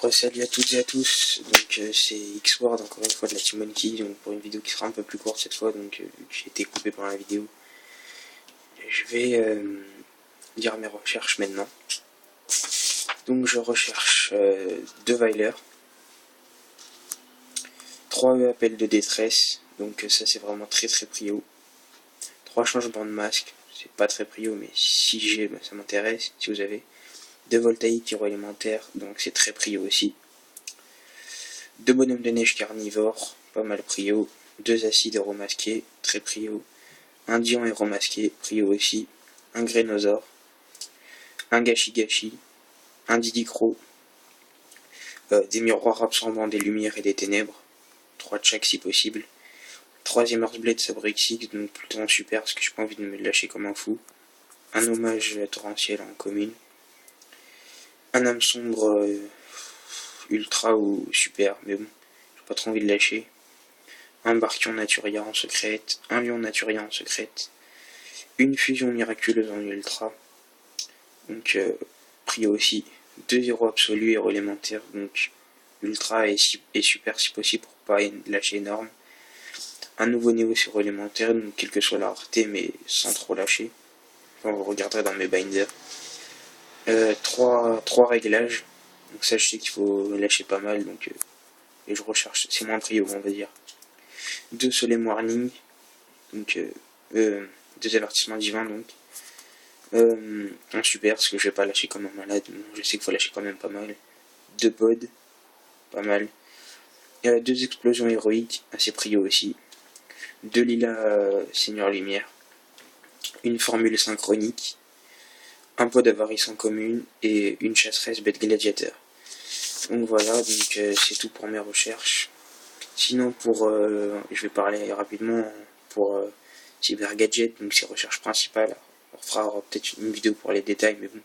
Salut à toutes et à tous, donc c'est Xward encore une fois de la Team Monkey, donc pour une vidéo qui sera un peu plus courte cette fois, donc j'ai été coupé pendant la vidéo. Je vais dire mes recherches maintenant. Donc je recherche 2 Weiler, 3 appels de détresse, donc ça c'est vraiment très prio. 3 changements de masque, c'est pas très prio, mais si j'ai, ça m'intéresse, si vous avez. 2 voltaïques pyroélémentaires, donc c'est très prio aussi. 2 bonhommes de neige carnivores, pas mal prio. 2 acides aéromasqués, très prio. Un dian aéromasqué, prio aussi. Un grénosaure. Un gashi, un didicro. Des miroirs absorbant des lumières et des ténèbres. 3 de chaque si possible. 3ème Earthblade Sabrixix, donc plutôt en super parce que j'ai pas envie de me lâcher comme un fou. Un hommage torrentiel en commune. Un âme sombre ultra ou super, mais bon, j'ai pas trop envie de lâcher. Un Barkion Naturia en secrète, un Lion Naturia en secrète, une fusion miraculeuse en ultra, donc prio aussi, 2 héros absolus, héros élémentaires, donc ultra et super si possible pour pas lâcher énorme. Un nouveau Néo sur élémentaire, donc quelle que soit la rareté, mais sans trop lâcher. Enfin, vous regarderez dans mes binders. 3 réglages, donc ça je sais qu'il faut lâcher pas mal, donc et je recherche, c'est moins prio on va dire. 2 Solemn Warning, donc 2 avertissements divins donc. Un super, parce que je vais pas lâcher comme un malade, je sais qu'il faut lâcher quand même pas mal. 2 pods, pas mal. 2 explosions héroïques, assez prio aussi. 2 lilas Seigneur Lumière. Une formule synchronique. Un pod d'avarice en commune et une chasseresse bête gladiateur. Donc voilà, donc c'est tout pour mes recherches. Sinon je vais parler rapidement pour Cyber Gadget, donc ses recherches principales. On fera peut-être une vidéo pour les détails, mais bon,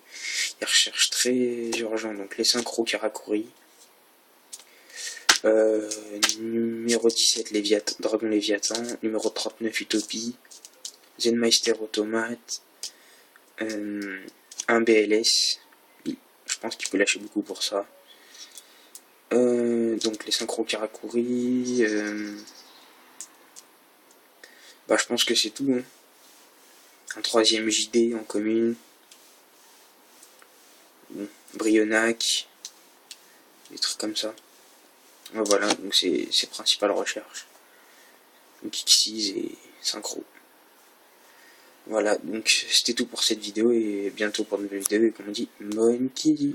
il recherche très urgent, donc les synchros Karakuri. Numéro 17 Dragon Léviathan, numéro 39 Utopie, Zenmeister Automate, un BLS, je pense qu'il peut lâcher beaucoup pour ça. Donc les synchros Karakuri, je pense que c'est tout. Hein. Un 3ème JD en commune. Bon, Brionac, des trucs comme ça. Voilà, donc c'est ses principales recherches. Donc X6 et synchro. Voilà, donc c'était tout pour cette vidéo et bientôt pour de nouvelles vidéos et comme on dit, Monkey.